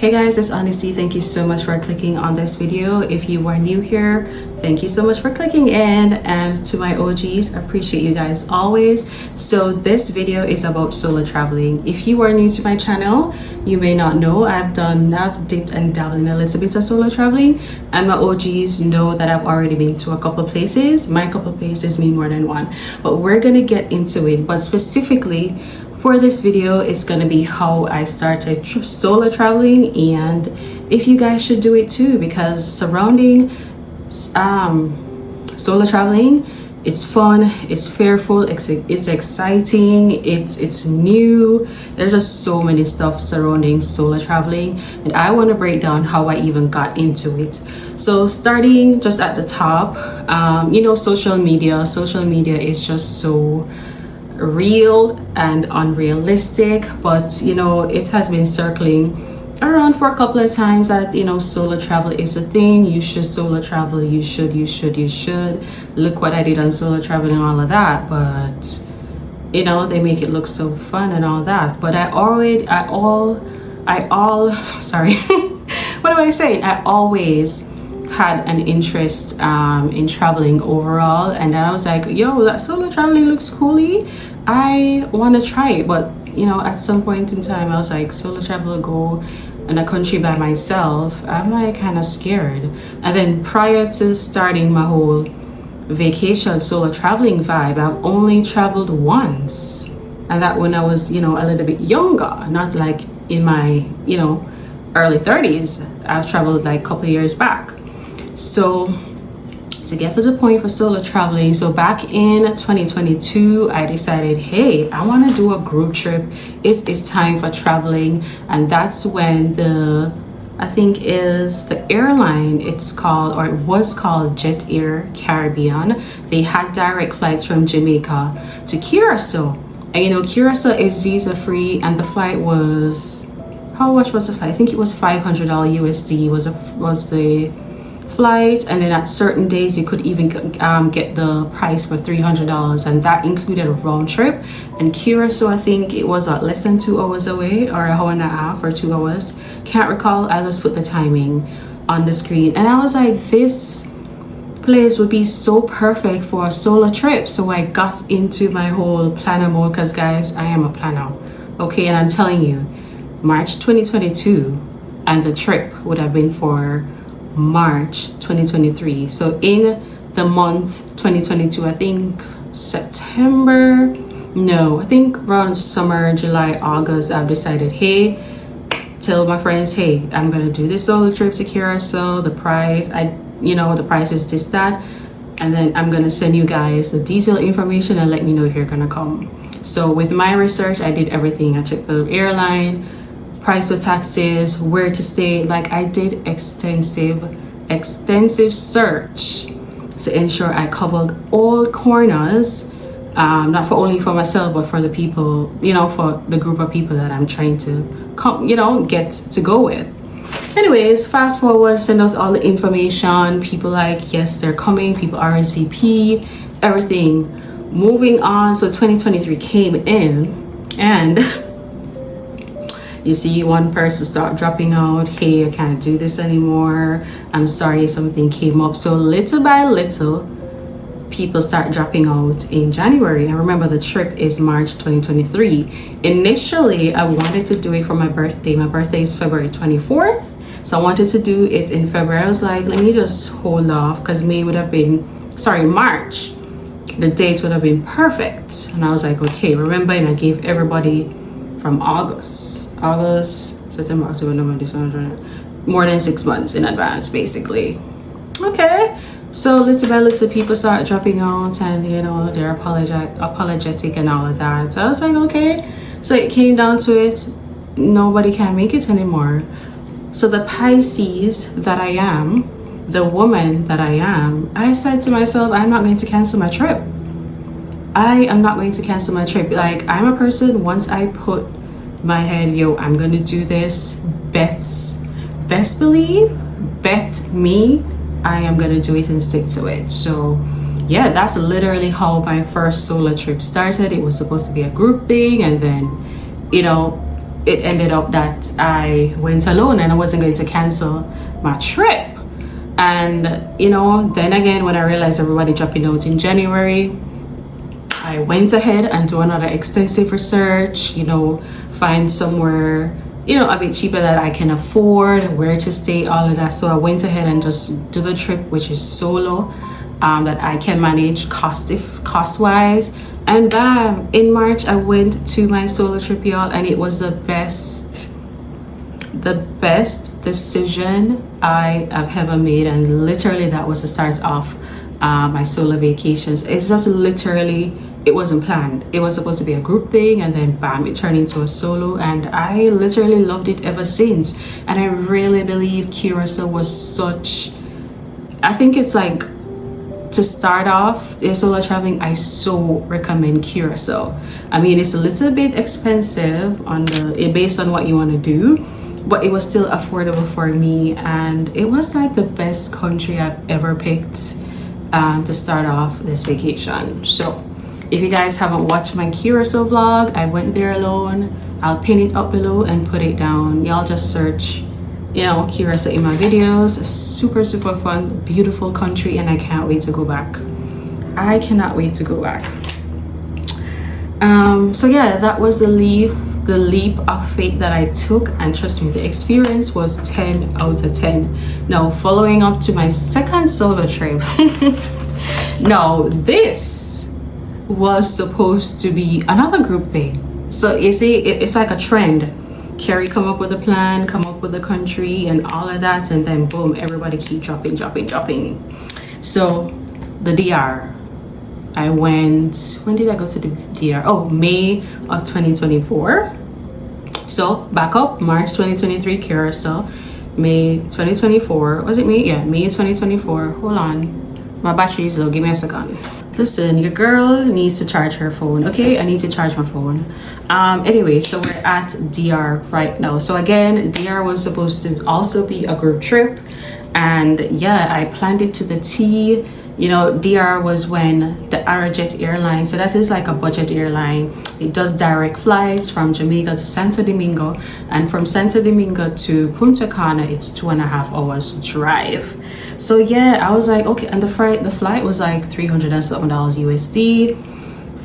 Hey guys, it's Honesty. Thank you so much for clicking on this video. If you are new here, thank you so much for clicking in, and to my OGs, appreciate you guys always. So this video is about solo traveling. If you are new to my channel, you may not know I've dipped and dabbled in a little bit of solo traveling, and my OGs know that I've already been to a couple places. My couple places mean more than one, but we're gonna get into it. But specifically for this video, it's gonna be how I started solo traveling, and if you guys should do it too, because surrounding solo traveling, it's fun, it's fearful, it's exciting, it's new. There's just so many stuff surrounding solo traveling, and I want to break down how I even got into it. So starting just at the top, social media is just so real and unrealistic, but it has been circling around for a couple of times that solo travel is a thing. You should solo travel, you should look what I did on solo travel and all of that. But they make it look so fun and all that, but I always had an interest in traveling overall, and I was like, yo, that solo traveling looks cool, I want to try it. But at some point in time I was like, solo travel, go in a country by myself, I'm like kind of scared. And then prior to starting my whole vacation solo traveling vibe, I've only traveled once, and that when I was a little bit younger, not like in my early 30s. I've traveled like a couple years back. So to get to the point for solo traveling, so back in 2022, I decided, hey, I want to do a group trip. It is time for traveling. And that's when the airline, it was called Jet Air Caribbean. They had direct flights from Jamaica to Curacao. And Curacao is visa free, and the flight was, how much was the flight? I think it was $500 USD was the flight, and then at certain days you could even get the price for $300, and that included a round trip. And Curacao, I think it was less than 2 hours away, or an hour and a half, or 2 hours, can't recall. I just put the timing on the screen, and I was like, this place would be so perfect for a solo trip. So I got into my whole planner mode, because guys, I am a planner, okay? And I'm telling you, March 2022, and the trip would have been for March 2023. So in the month 2022, I think around summer, July, August, I've decided, hey, tell my friends, hey, I'm gonna do this solo trip to Curacao. The price, the price is this, that, and then I'm gonna send you guys the detailed information and let me know if you're gonna come. So with my research, I did everything. I checked the airline, price of taxes, where to stay. Like, I did extensive search to ensure I covered all corners, not only for myself, but for the people, for the group of people that I'm trying to get to go with. Anyways, fast forward, send us all the information. People like, yes, they're coming. People RSVP, everything. Moving on, so 2023 came in, and you see one person start dropping out. Hey, I can't do this anymore. I'm sorry, something came up. So little by little, people start dropping out in January. I remember the trip is March 2023. Initially, I wanted to do it for my birthday. My birthday is February 24th. So I wanted to do it in February. I was like, let me just hold off, because March, the dates would have been perfect. And I was like, okay, remember, and I gave everybody from August, September, October, November, December, more than 6 months in advance, basically. Okay, so little by little, people start dropping out, and they're apologetic and all of that. So I was like, okay. So it came down to it, nobody can make it anymore. So the Pisces that I am, the woman that I am, I said to myself, I'm not going to cancel my trip. I am not going to cancel my trip. Like, I'm a person, once I put my head, yo, I'm gonna do this, best believe, bet me, I am gonna do it and stick to it. So yeah, that's literally how my first solo trip started. It was supposed to be a group thing, and then it ended up that I went alone and I wasn't going to cancel my trip. And you know, then again, when I realized everybody dropping out in January, I went ahead and do another extensive research, you know, find somewhere, you know, a bit cheaper that I can afford, where to stay, all of that. So I went ahead and just do the trip, which is solo, that I can manage cost wise. And bam, in March I went to my solo trip, y'all, and it was the best decision I have ever made. And literally that was the start of my solo vacations. It's just literally, it wasn't planned. It was supposed to be a group thing, and then bam, it turned into a solo, and I literally loved it ever since. And I really believe Curacao was such, I think it's like, to start off your solo traveling, I so recommend Curacao. I mean, it's a little bit expensive on based on what you want to do, but it was still affordable for me, and it was like the best country I've ever picked to start off this vacation. So if you guys haven't watched my Curacao vlog, I went there alone. I'll pin it up below and put it down. Y'all just search, you know, Curacao in my videos. Super fun, beautiful country, and I can't wait to go back. I cannot wait to go back. So yeah, that was the leap of faith that I took, and trust me, the experience was 10 out of 10. Now, following up to my second solo trip, now this was supposed to be another group thing. So you see, it's like a trend. Kerry come up with a plan, come up with a country and all of that, and then boom, everybody keep dropping. So the DR, I went, when did I go to the DR? Oh, May of 2024. So back up, March 2023 Curacao, May 2024, was it May? Yeah, May 2024. Hold on, my battery is low, give me a second. Listen, your girl needs to charge her phone. Okay, I need to charge my phone. Anyway, so we're at DR right now. So again, DR was supposed to also be a group trip, and yeah, I planned it to the T. You know, DR was when the Arajet airline, so that is like a budget airline. It does direct flights from Jamaica to Santo Domingo, and from Santo Domingo to Punta Cana, it's 2.5 hours drive. So yeah, I was like, okay, and the flight was like $300 and something USD,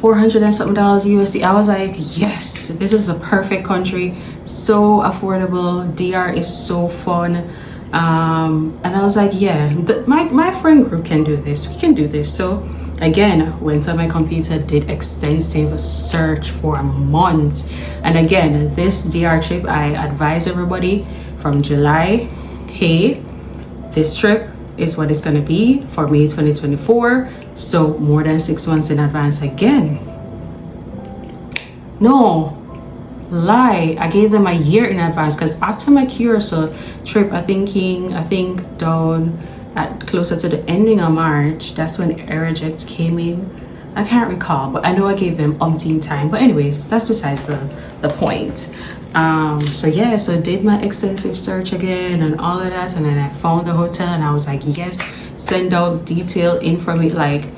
$400 and something USD. I was like, yes, this is a perfect country, so affordable. DR is so fun. And I was like, yeah, my friend group can do this, we can do this. So again, went on my computer, did extensive search for months, and again, this DR trip, I advise everybody from July, hey, this trip is what it's going to be for May 2024. So more than 6 months in advance. Again, no lie, I gave them a year in advance, because after my Curacao trip, I think down at closer to the ending of March, that's when Aerojet came in. I can't recall, but I know I gave them umpteen time. But anyways, that's besides the point. So yeah, so did my extensive search again and all of that, and then I found the hotel, and I was like, yes, send out detailed information. Like,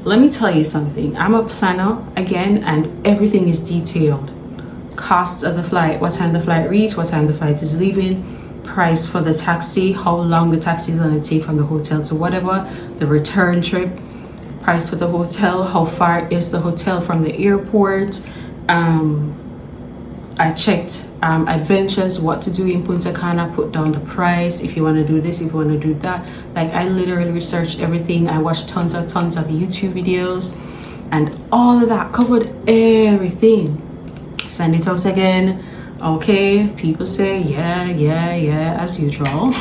let me tell you something, I'm a planner again, and everything is detailed. Cost of the flight, what time the flight reached, what time the flight is leaving, price for the taxi, how long the taxi is going to take from the hotel to whatever, the return trip, price for the hotel, how far is the hotel from the airport. I checked adventures, what to do in Punta Cana, put down the price, if you want to do this, if you want to do that. Like, I literally researched everything. I watched tons of YouTube videos, and all of that, covered everything. Send it out again. Okay, people say yeah as usual.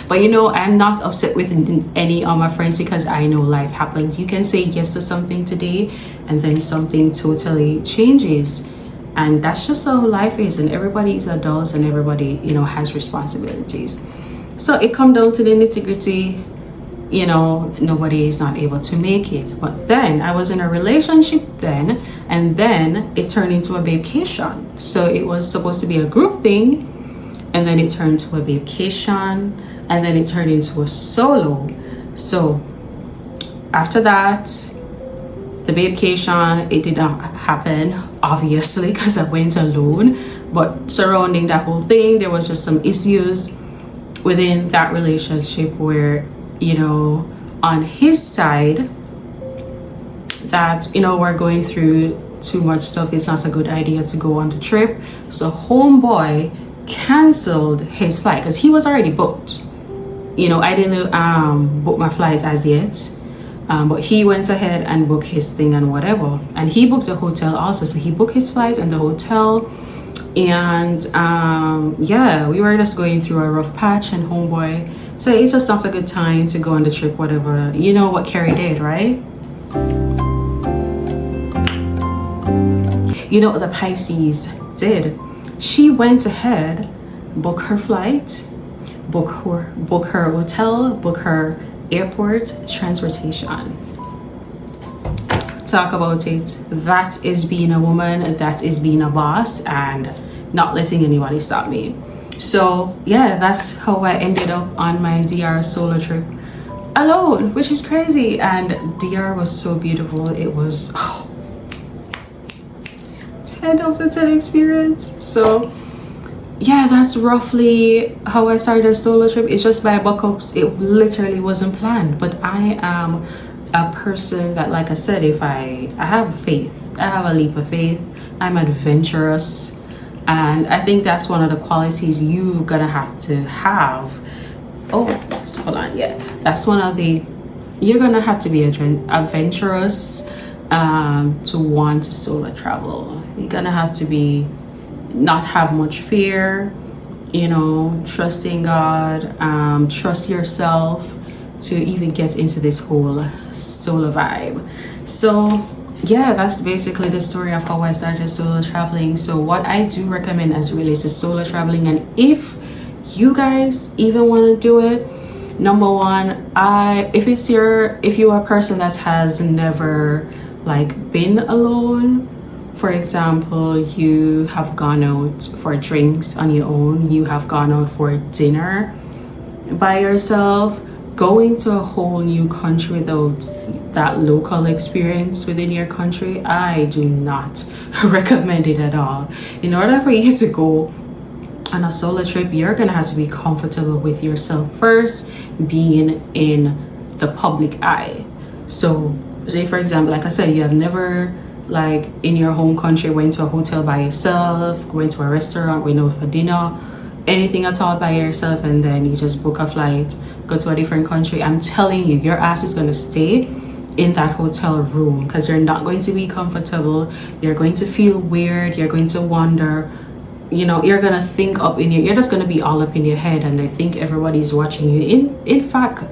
But you know, I'm not upset with any of my friends, because I know life happens. You can say yes to something today, and then something totally changes, and that's just how life is. And everybody is adults, and everybody, you know, has responsibilities. So it come down to the nitty-gritty. You know, nobody is not able to make it. But then I was in a relationship then, and then it turned into a vacation. So it was supposed to be a group thing, and then it turned to a vacation, and then it turned into a solo. So after that, the vacation, it did not happen, obviously, because I went alone. But surrounding that whole thing, there was just some issues within that relationship where, you know, on his side, that, you know, we're going through too much stuff. It's not a good idea to go on the trip. So homeboy canceled his flight because he was already booked. You know, I didn't book my flight as yet, but he went ahead and booked his thing and whatever, and he booked the hotel also. So he booked his flight and the hotel, and yeah, we were just going through a rough patch, and homeboy, so it's just not a good time to go on the trip, whatever. You know what Kerry did, right? You know what the Pisces did? She went ahead, booked her flight, book her hotel, book her airport, transportation. Talk about it. That is being a woman, that is being a boss, and not letting anybody stop me. So yeah, that's how I ended up on my DR solo trip alone, which is crazy. And DR was so beautiful. It was 10 out of 10 experience. So yeah, that's roughly how I started a solo trip. It's just by buck-ups. It literally wasn't planned, but I am a person that, like I said, if I have faith, I have a leap of faith. I'm adventurous, and I think that's one of the qualities you're gonna have to have. Oh, hold on. Yeah, that's one of the, you're gonna have to be adventurous to want to solo travel. You're gonna have to be, not have much fear, you know, trusting God, trust yourself to even get into this whole solo vibe. So yeah, that's basically the story of how I started solo traveling. So what I do recommend as it relates to solo traveling, and if you guys even want to do it, number one, if you're a person that has never like been alone, for example, you have gone out for drinks on your own, you have gone out for dinner by yourself, going to a whole new country without that local experience within your country, I do not recommend it at all. In order for you to go on a solo trip, you're gonna have to be comfortable with yourself first, being in the public eye. So say for example, like I said, you have never, like in your home country, went to a hotel by yourself, went to a restaurant, went out for dinner, anything at all by yourself, and then you just book a flight, go to a different country. I'm telling you, your ass is going to stay in that hotel room because you're not going to be comfortable. You're going to feel weird. You're going to wonder, you know, you're going to think up in your, you're just going to be all up in your head, and I think everybody's watching you. In fact,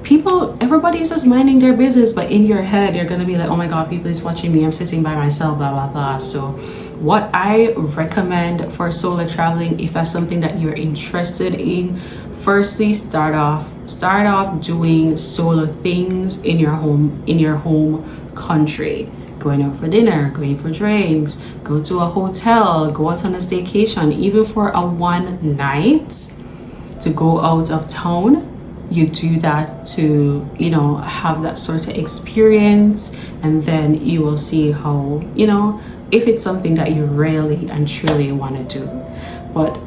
everybody's just minding their business, but in your head you're gonna be like, oh my god, people is watching me, I'm sitting by myself, blah blah blah. So what I recommend for solo traveling, if that's something that you're interested in, firstly start off doing solo things in your home country, going out for dinner, going for drinks, go to a hotel, go out on a staycation, even for a one night to go out of town. You do that to, you know, have that sort of experience, and then you will see how, you know, if it's something that you really and truly want to do. But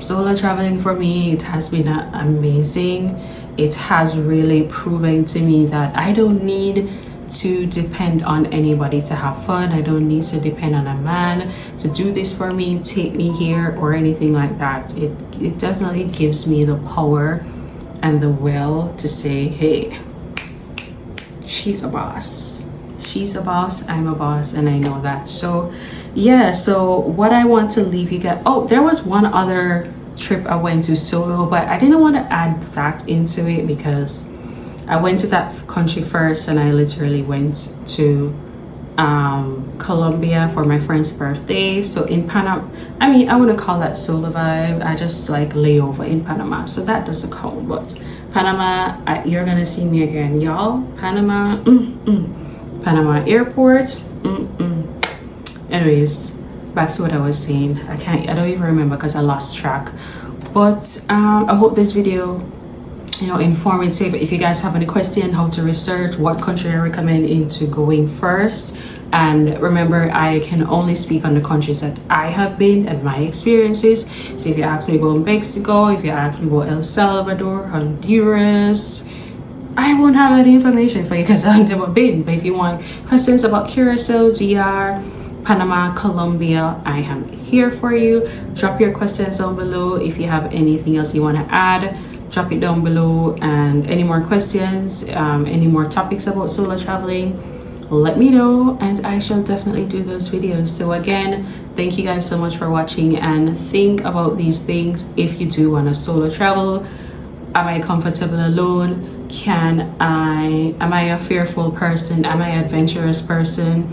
solo traveling for me, it has been amazing. It has really proven to me that I don't need to depend on anybody to have fun. I don't need to depend on a man to do this for me, take me here, or anything like that. It definitely gives me the power and the will to say, hey, she's a boss, I'm a boss, and I know that. So yeah, so what I want to leave you guys, oh, there was one other trip I went to solo, but I didn't want to add that into it because I went to that country first, and I literally went to Colombia for my friend's birthday. So in Panama, I mean, I want to call that solo vibe. I just like lay over in Panama, so that doesn't count. But Panama, you're gonna see me again, y'all. Panama, Panama airport. Anyways, back to what I was saying. I don't even remember because I lost track. But I hope this video, you know, informative. If you guys have any question how to research what country I recommend into going first, And remember, I can only speak on the countries that I have been and my experiences. So if you ask me about Mexico, if you ask me about El Salvador, Honduras, I won't have any information for you because I've never been. But if you want questions about Curacao, DR, Panama, Colombia, I am here for you. Drop your questions down below. If you have anything else you want to add, drop it down below. And any more questions, any more topics about solo traveling, let me know and I shall definitely do those videos. So again, thank you guys so much for watching, and think about these things if you do want to solo travel. Am I comfortable alone? Am I a fearful person? Am I an adventurous person?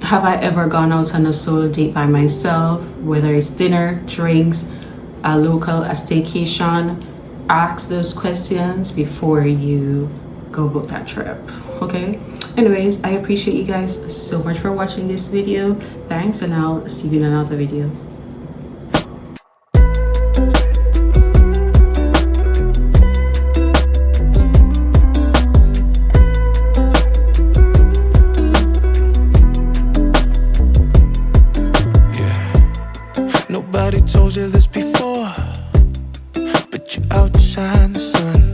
Have I ever gone out on a solo date by myself? Whether it's dinner, drinks, a staycation, ask those questions before you go book that trip, okay? Anyways, I appreciate you guys so much for watching this video. Thanks, and I'll see you in another video. Nobody told you this before, but you outshine the sun.